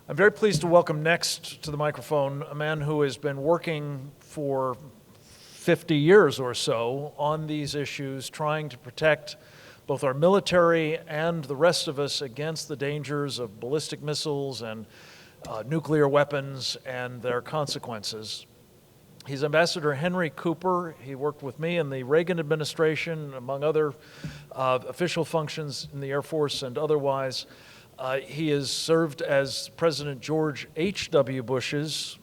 I'm very pleased to welcome next to the microphone a man who has been working for 50 years or so on these issues, trying to protect both our military and the rest of us against the dangers of ballistic missiles and nuclear weapons and their consequences. He's Ambassador Henry Cooper. He worked with me in the Reagan administration, among other official functions in the Air Force and otherwise. He has served as President George H.W. Bush's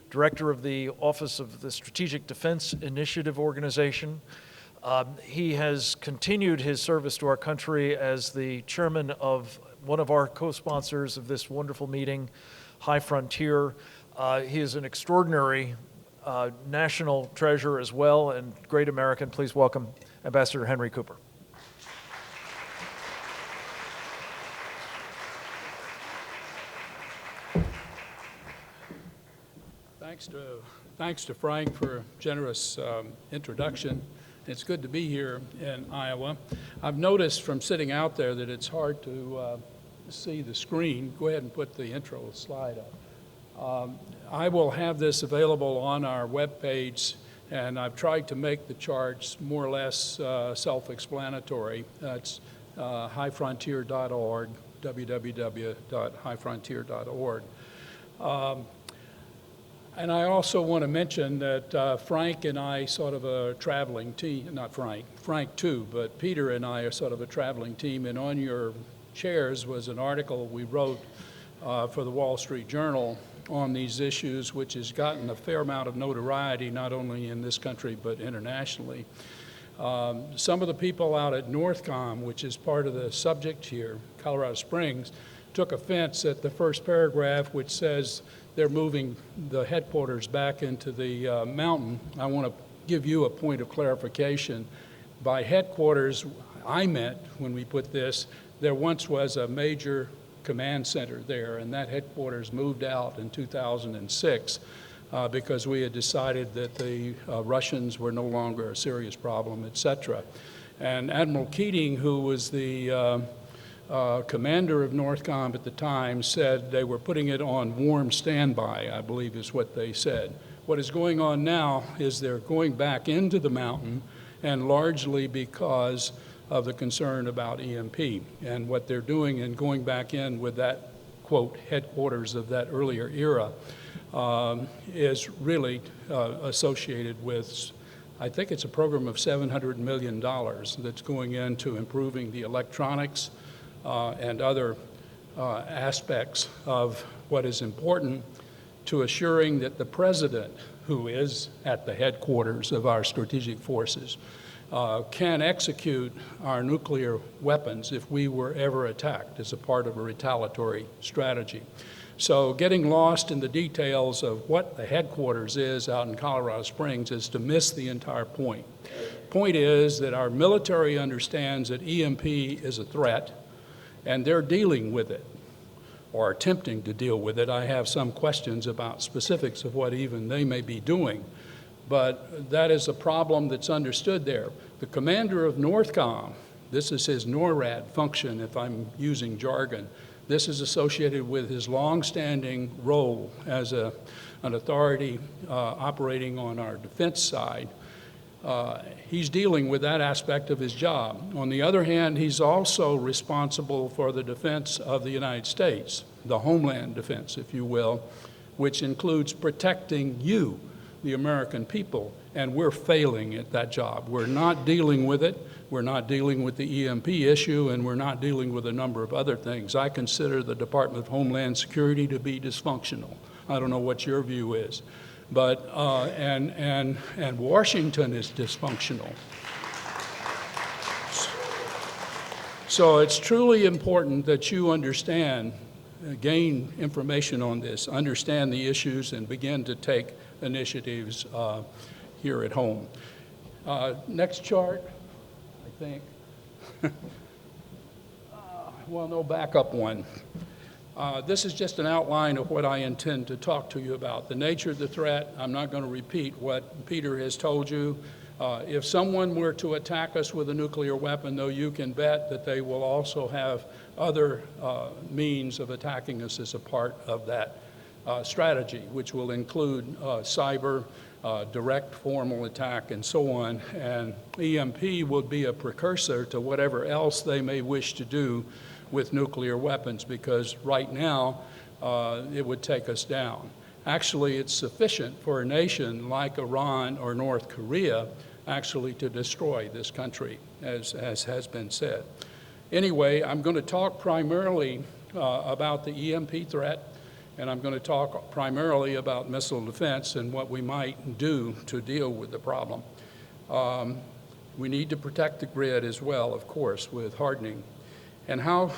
director of the Office of the Strategic Defense Initiative Organization. He has continued his service to our country as the chairman of one of our co-sponsors of this wonderful meeting, High Frontier. He is an extraordinary national treasure as well and great American. Please welcome Ambassador Henry Cooper. Thanks to Frank for a generous introduction. It's good to be here in Iowa. I've noticed from sitting out there that it's hard to see the screen. Go ahead and put the intro slide up. I will have this available on our webpage, and I've tried to make the charts more or less self-explanatory. That's highfrontier.org, www.highfrontier.org. And I also want to mention that Frank and I sort of a traveling team, not Frank too, but Peter and I are sort of a traveling team, and on your chairs was an article we wrote for the Wall Street Journal on these issues, which has gotten a fair amount of notoriety, not only in this country, but internationally. Some of the people out at Northcom, which is part of the subject here, Colorado Springs, took offense at the first paragraph, which says they're moving the headquarters back into the mountain. I want to give you a point of clarification. By headquarters, I meant, when we put this, there once was a major command center there, and that headquarters moved out in 2006 because we had decided that the Russians were no longer a serious problem, et cetera. And Admiral Keating, who was the commander of Northcom at the time, said they were putting it on warm standby, I believe is what they said. What is going on now is they're going back into the mountain, and largely because of the concern about EMP. And what they're doing in going back in with that, quote, headquarters of that earlier era is really associated with, I think it's a program of $700 million that's going into improving the electronics and other aspects of what is important to assuring that the president, who is at the headquarters of our strategic forces, can execute our nuclear weapons if we were ever attacked as a part of a retaliatory strategy. So getting lost in the details of what the headquarters is out in Colorado Springs is to miss the entire point. Point is that our military understands that EMP is a threat, and they're dealing with it, or attempting to deal with it. I have some questions about specifics of what even they may be doing, but that is a problem that's understood there. The commander of Northcom, this is his NORAD function, if I'm using jargon. This is associated with his long-standing role as an authority operating on our defense side. He's dealing with that aspect of his job. On the other hand, he's also responsible for the defense of the United States, the homeland defense, if you will, which includes protecting you, the American people, and we're failing at that job. We're not dealing with it. We're not dealing with the EMP issue, and we're not dealing with a number of other things. I consider the Department of Homeland Security to be dysfunctional. I don't know what your view is. But, and Washington is dysfunctional. So it's truly important that you understand, gain information on this, understand the issues, and begin to take initiatives here at home. Next chart, I think. Well, no, backup one. This is just an outline of what I intend to talk to you about. The nature of the threat, I'm not going to repeat what Peter has told you. If someone were to attack us with a nuclear weapon, though, you can bet that they will also have other means of attacking us as a part of that strategy, which will include cyber, direct formal attack, and so on. And EMP will be a precursor to whatever else they may wish to do with nuclear weapons, because right now it would take us down. Actually, it's sufficient for a nation like Iran or North Korea actually to destroy this country, as has been said. Anyway, I'm going to talk primarily about the EMP threat, and I'm going to talk primarily about missile defense and what we might do to deal with the problem. We need to protect the grid as well, of course, with hardening, and how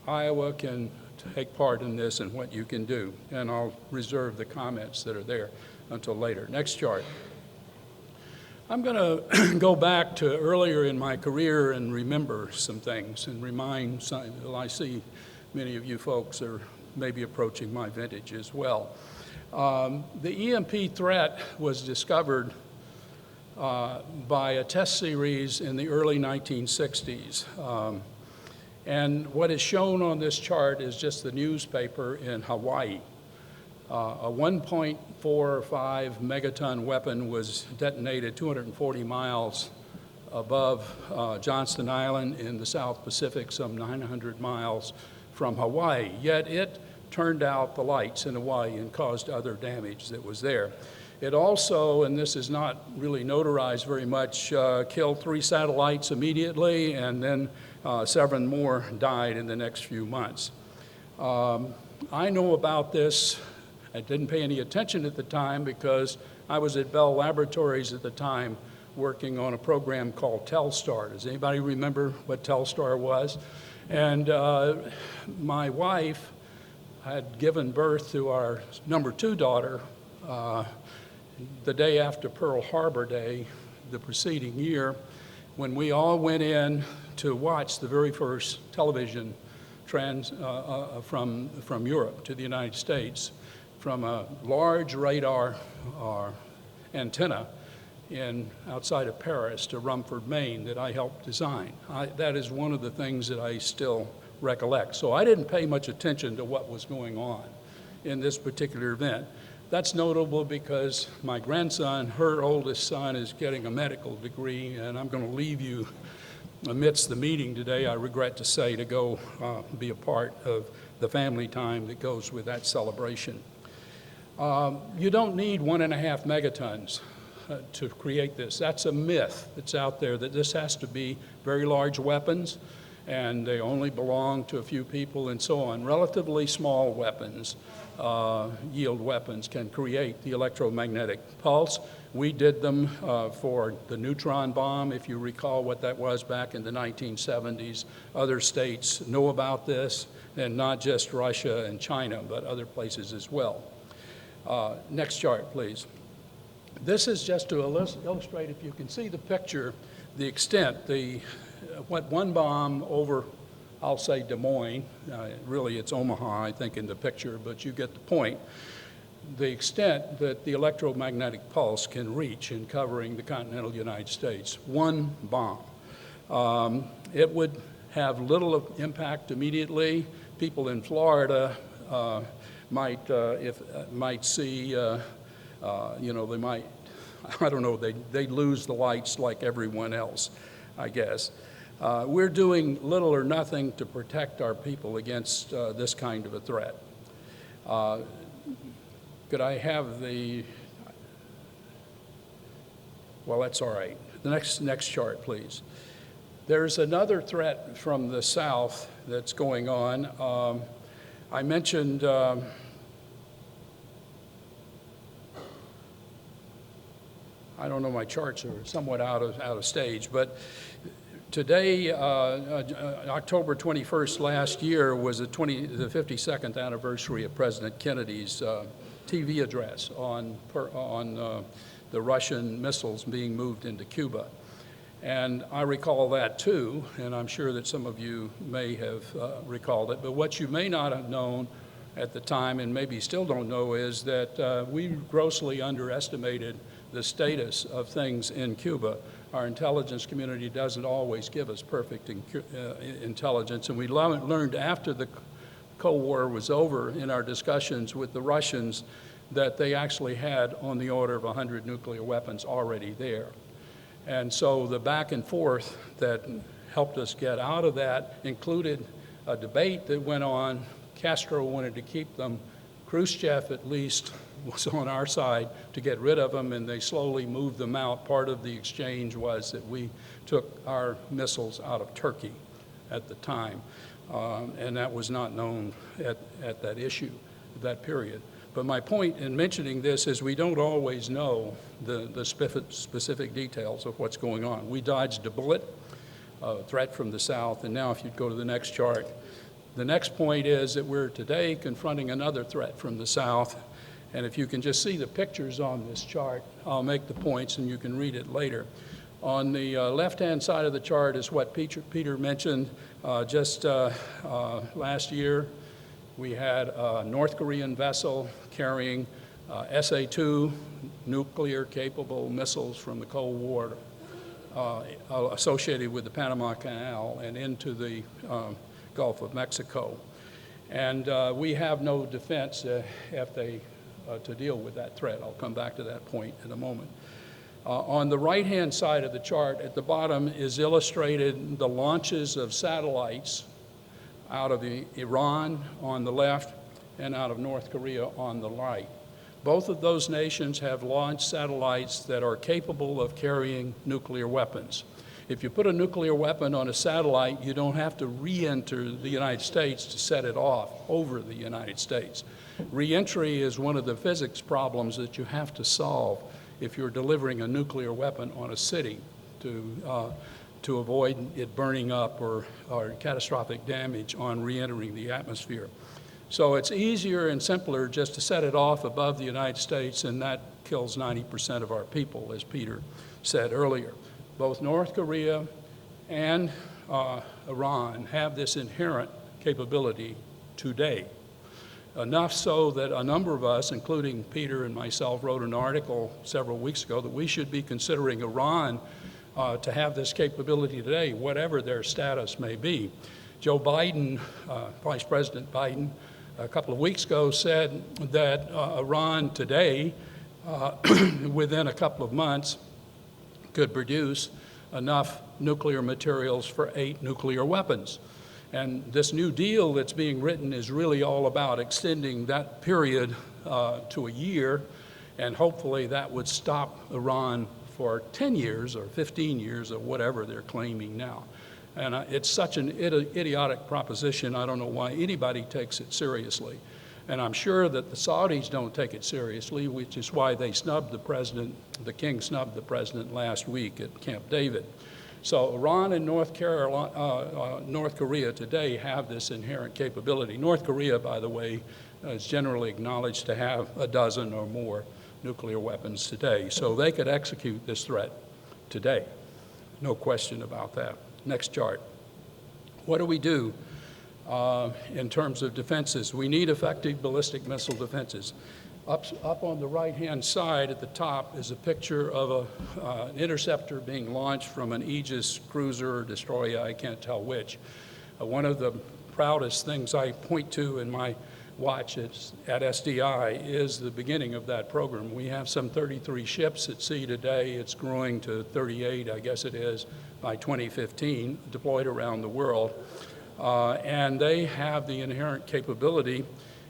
Iowa can take part in this and what you can do. And I'll reserve the comments that are there until later. Next chart. I'm going to go back to earlier in my career and remember some things and remind some. Well, I see many of you folks are maybe approaching my vintage as well. The EMP threat was discovered by a test series in the early 1960s. And what is shown on this chart is just the newspaper in Hawaii. A 1.45 megaton weapon was detonated 240 miles above Johnston Island in the South Pacific, some 900 miles from Hawaii. Yet it turned out the lights in Hawaii and caused other damage that was there. It also, and this is not really notarized very much, killed 3 satellites immediately, and then 7 more died in the next few months. I know about this. I didn't pay any attention at the time because I was at Bell Laboratories at the time working on a program called Telstar. Does anybody remember what Telstar was? And my wife had given birth to our number 2 daughter the day after Pearl Harbor Day, the preceding year, when we all went in to watch the very first television from Europe to the United States from a large radar antenna outside of Paris to Rumford, Maine, that I helped design. That is one of the things that I still recollect. So I didn't pay much attention to what was going on in this particular event. That's notable because my grandson, her oldest son, is getting a medical degree, and I'm going to leave you amidst the meeting today, I regret to say, to go be a part of the family time that goes with that celebration. You don't need 1.5 megatons to create this. That's a myth that's out there, that this has to be very large weapons and they only belong to a few people and so on. Relatively small weapons, yield weapons, can create the electromagnetic pulse. We did them for the neutron bomb, if you recall what that was back in the 1970s. Other states know about this, and not just Russia and China, but other places as well. Next chart, please. This is just to illustrate, if you can see the picture, the extent, what one bomb over, I'll say Des Moines, really it's Omaha, I think, in the picture, but you get the point. The extent that the electromagnetic pulse can reach in covering the continental United States. One bomb. It would have little impact immediately. People in Florida might see, they might, I don't know, they'd lose the lights like everyone else, I guess. We're doing little or nothing to protect our people against this kind of a threat. Could I have the, well, that's all right. The next chart, please. There's another threat from the south that's going on. I mentioned I don't know, my charts are somewhat out of stage, but today, October 21st last year, was the 52nd anniversary of President Kennedy's TV address on the Russian missiles being moved into Cuba. And I recall that too, and I'm sure that some of you may have recalled it. But what you may not have known at the time, and maybe still don't know, is that we grossly underestimated the status of things in Cuba. our intelligence community doesn't always give us perfect intelligence. And we learned after the Cold War was over in our discussions with the Russians that they actually had on the order of 100 nuclear weapons already there. And so the back and forth that helped us get out of that included a debate that went on. Castro wanted to keep them. Khrushchev, at least, was on our side to get rid of them, and they slowly moved them out. Part of the exchange was that we took our missiles out of Turkey at the time, and that was not known at that issue, that period. But my point in mentioning this is we don't always know the specific details of what's going on. We dodged a bullet, a threat from the south, and now if you'd go to the next chart, the next point is that we're today confronting another threat from the south. And if you can just see the pictures on this chart, I'll make the points and you can read it later. On the left-hand side of the chart is what Peter mentioned. Just last year, we had a North Korean vessel carrying SA-2 nuclear-capable missiles from the Cold War associated with the Panama Canal and into the Gulf of Mexico. And we have no defense to deal with that threat. I'll come back to that point in a moment. On the right-hand side of the chart at the bottom is illustrated the launches of satellites out of Iran on the left and out of North Korea on the right. Both of those nations have launched satellites that are capable of carrying nuclear weapons. If you put a nuclear weapon on a satellite, you don't have to re-enter the United States to set it off over the United States. Re-entry is one of the physics problems that you have to solve if you're delivering a nuclear weapon on a city to avoid it burning up or catastrophic damage on re-entering the atmosphere. So it's easier and simpler just to set it off above the United States, and that kills 90% of our people, as Peter said earlier. Both North Korea and Iran have this inherent capability today. Enough so that a number of us, including Peter and myself, wrote an article several weeks ago that we should be considering Iran to have this capability today, whatever their status may be. Joe Biden, Vice President Biden, a couple of weeks ago said that Iran today, within a couple of months, could produce enough nuclear materials for 8 nuclear weapons. And this new deal that's being written is really all about extending that period to a year, and hopefully that would stop Iran for 10 years or 15 years or whatever they're claiming now. And it's such an idiotic proposition, I don't know why anybody takes it seriously. And I'm sure that the Saudis don't take it seriously, which is why they snubbed the president, the king snubbed the president last week at Camp David. So Iran and North Korea today have this inherent capability. North Korea, by the way, is generally acknowledged to have a dozen or more nuclear weapons today. So they could execute this threat today. No question about that. Next chart. What do we do in terms of defenses? We need effective ballistic missile defenses. Up on the right-hand side at the top is a picture of an interceptor being launched from an Aegis cruiser or destroyer, I can't tell which. One of the proudest things I point to in my watch at SDI is the beginning of that program. We have some 33 ships at sea today. It's growing to 38, I guess it is, by 2015, deployed around the world. And they have the inherent capability,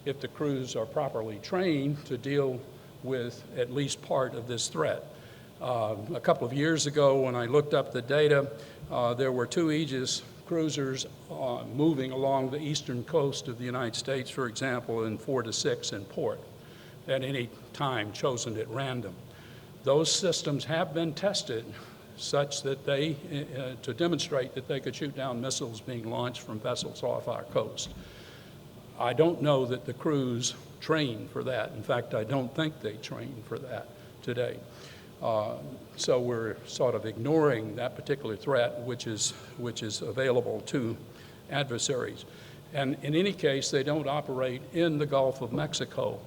if the crews are properly trained, to deal with at least part of this threat. A couple of years ago, when I looked up the data, there were 2 Aegis cruisers moving along the eastern coast of the United States, for example, and 4 to 6 in port at any time chosen at random. Those systems have been tested such that they, to demonstrate that they could shoot down missiles being launched from vessels off our coast. I don't know that the crews train for that. In fact, I don't think they train for that today. So we're sort of ignoring that particular threat, which is available to adversaries. And in any case, they don't operate in the Gulf of Mexico.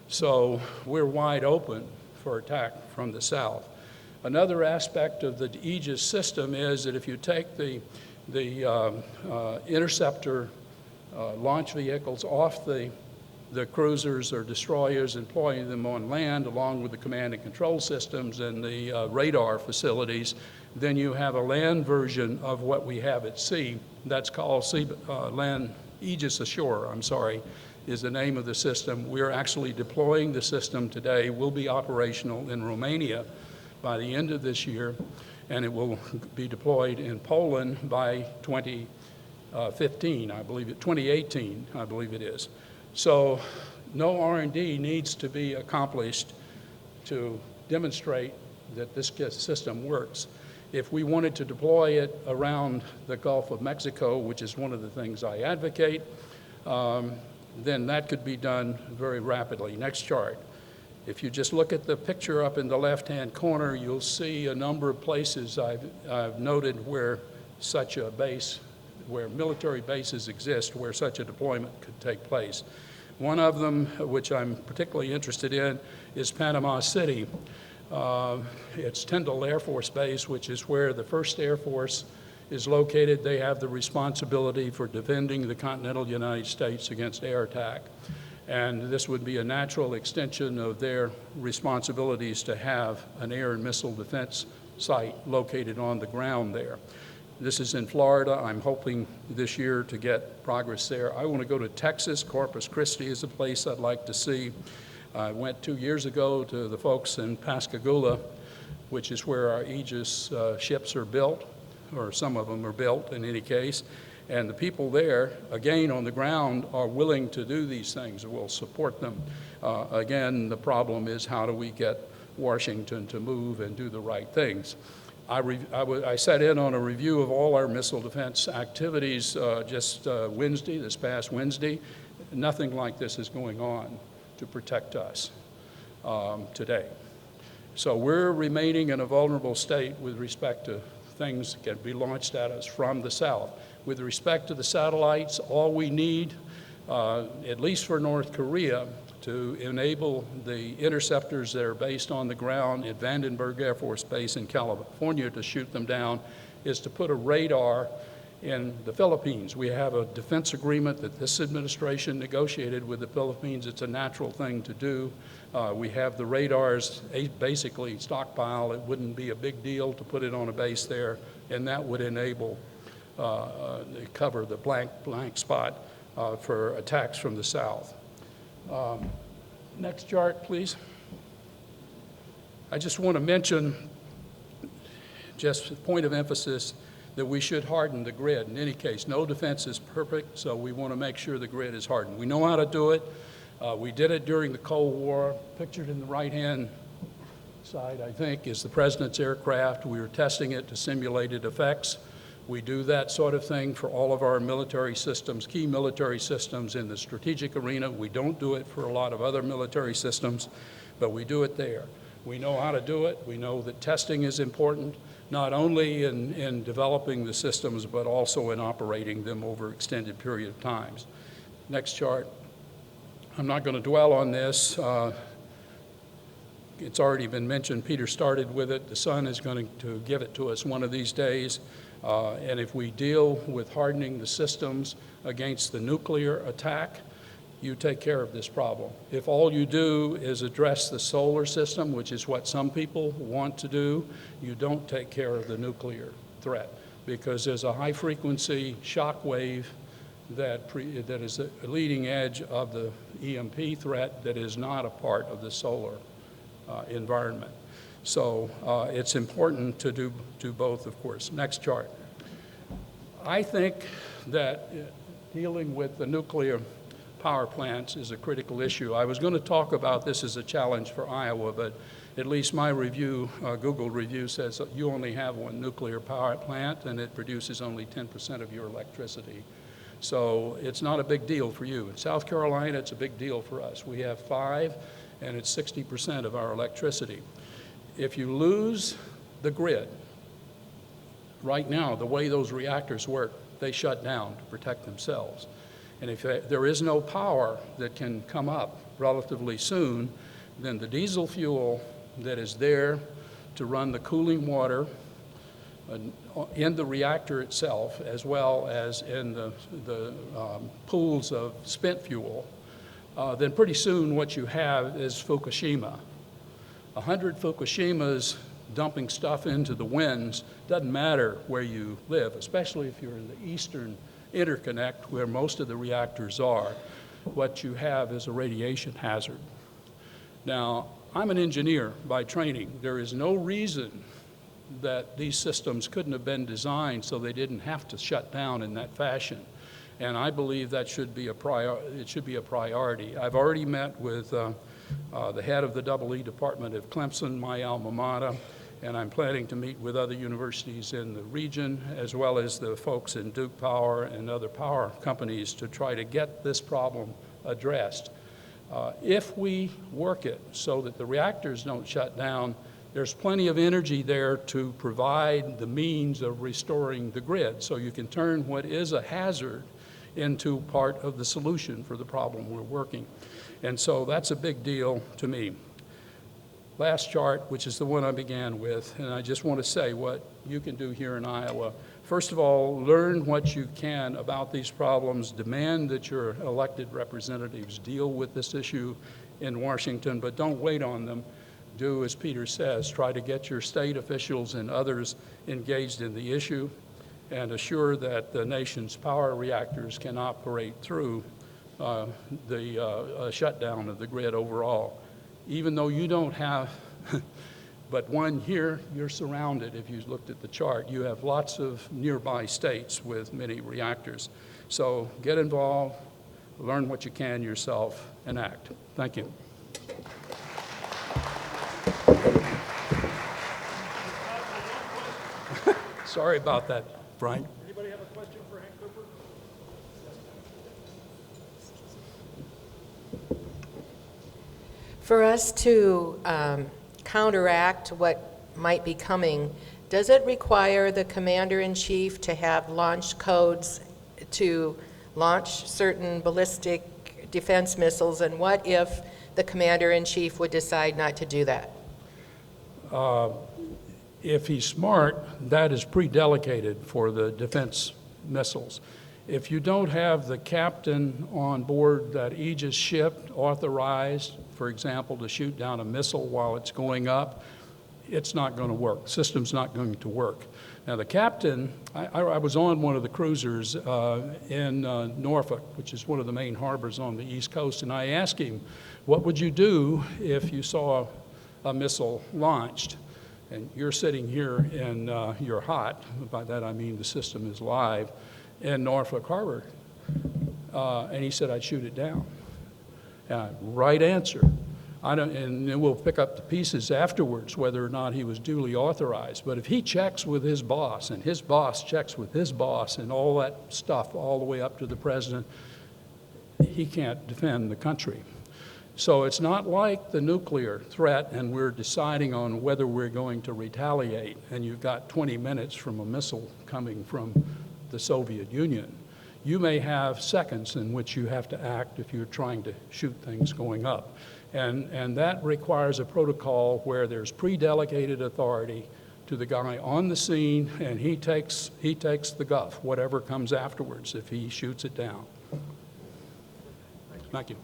So we're wide open for attack from the south. Another aspect of the Aegis system is that if you take the interceptor launch vehicles off the cruisers or destroyers, employing them on land along with the command and control systems and the radar facilities, then you have a land version of what we have at sea. That's called Aegis Ashore, is the name of the system. We're actually deploying the system today. We'll be operational in Romania by the end of this year, and it will be deployed in Poland by 2018, I believe it is. So no R&D needs to be accomplished to demonstrate that this system works. If we wanted to deploy it around the Gulf of Mexico, which is one of the things I advocate, then that could be done very rapidly. Next chart. If you just look at the picture up in the left-hand corner, you'll see a number of places I've noted where such a base, where military bases exist, where such a deployment could take place. One of them, which I'm particularly interested in, is Panama City. It's Tyndall Air Force Base, which is where the 1st Air Force is located. They have the responsibility for defending the continental United States against air attack. And this would be a natural extension of their responsibilities to have an air and missile defense site located on the ground there. This is in Florida. I'm hoping this year to get progress there. I want to go to Texas. Corpus Christi is a place I'd like to see. I went 2 years ago to the folks in Pascagoula, which is where our Aegis ships are built, or some of them are built in any case. And the people there, again, on the ground, are willing to do these things. We'll support them. Again, the problem is how do we get Washington to move and do the right things? I sat in on a review of all our missile defense activities this past Wednesday. Nothing like this is going on to protect us today. So we're remaining in a vulnerable state with respect to things that can be launched at us from the south. With respect to the satellites, all we need, at least for North Korea, to enable the interceptors that are based on the ground at Vandenberg Air Force Base in California to shoot them down, is to put a radar in the Philippines. We have a defense agreement that this administration negotiated with the Philippines. It's a natural thing to do. We have the radars basically stockpile. It wouldn't be a big deal to put it on a base there, and that would enable cover the blank spot for attacks from the south. Next chart, please. I just want to mention, just a point of emphasis, that we should harden the grid. In any case, no defense is perfect, so we want to make sure the grid is hardened. We know how to do it. We did it during the Cold War. Pictured in the right-hand side, I think, is the president's aircraft. We were testing it to simulated effects. We do that sort of thing for all of our military systems, key military systems in the strategic arena. We don't do it for a lot of other military systems, but we do it there. We know how to do it. We know that testing is important, not only in developing the systems, but also in operating them over extended period of times. Next chart. I'm not going to dwell on this. It's already been mentioned. Peter started with it. The sun is going to give it to us one of these days. And if we deal with hardening the systems against the nuclear attack, you take care of this problem. If all you do is address the solar system, which is what some people want to do, you don't take care of the nuclear threat, because there's a high-frequency shock wave that is a leading edge of the EMP threat that is not a part of the solar environment. So it's important to do both, of course. Next chart. I think that dealing with the nuclear power plants is a critical issue. I was going to talk about this as a challenge for Iowa, but at least my review, Google review, says that you only have one nuclear power plant and it produces only 10% of your electricity. So it's not a big deal for you. In South Carolina, it's a big deal for us. We have 5, and it's 60% of our electricity. If you lose the grid, right now, the way those reactors work, they shut down to protect themselves. And if there is no power that can come up relatively soon, then the diesel fuel that is there to run the cooling water in the reactor itself, as well as in the pools of spent fuel, then pretty soon what you have is Fukushima. 100 Fukushimas dumping stuff into the winds doesn't matter where you live, especially if you're in the eastern interconnect where most of the reactors are. What you have is a radiation hazard. Now, I'm an engineer by training. There is no reason that these systems couldn't have been designed so they didn't have to shut down in that fashion. And I believe that should be it should be a priority. I've already met with the head of the EE department at Clemson, my alma mater, and I'm planning to meet with other universities in the region, as well as the folks in Duke Power and other power companies to try to get this problem addressed. If we work it so that the reactors don't shut down, there's plenty of energy there to provide the means of restoring the grid. So you can turn what is a hazard into part of the solution for the problem we're working. And so that's a big deal to me. Last chart, which is the one I began with, and I just want to say what you can do here in Iowa. First of all, learn what you can about these problems. Demand that your elected representatives deal with this issue in Washington, but don't wait on them. Do as Peter says, try to get your state officials and others engaged in the issue and assure that the nation's power reactors can operate through the shutdown of the grid overall. Even though you don't have but one here, you're surrounded. If you looked at the chart, you have lots of nearby states with many reactors. So get involved, learn what you can yourself, and act. Thank you. Sorry about that, Frank. Anybody have a question for Hank Cooper? For us to counteract what might be coming, does it require the commander-in-chief to have launch codes to launch certain ballistic defense missiles? And what if the commander-in-chief would decide not to do that? If he's smart, that is pre-delegated for the defense missiles. If you don't have the captain on board that Aegis ship authorized, for example, to shoot down a missile while it's going up, it's not going to work. The system's not going to work. Now the captain, I was on one of the cruisers in Norfolk, which is one of the main harbors on the East Coast, and I asked him, what would you do if you saw a missile launched? And you're sitting here and you're hot. By that I mean the system is live in Norfolk Harbor. And he said, I'd shoot it down. Right answer. And then we'll pick up the pieces afterwards, whether or not he was duly authorized. But if he checks with his boss, and his boss checks with his boss, and all that stuff all the way up to the president, he can't defend the country. So it's not like the nuclear threat, and we're deciding on whether we're going to retaliate, and you've got 20 minutes from a missile coming from the Soviet Union. You may have seconds in which you have to act if you're trying to shoot things going up. And that requires a protocol where there's pre-delegated authority to the guy on the scene, and he takes the guff, whatever comes afterwards, if he shoots it down. Thank you.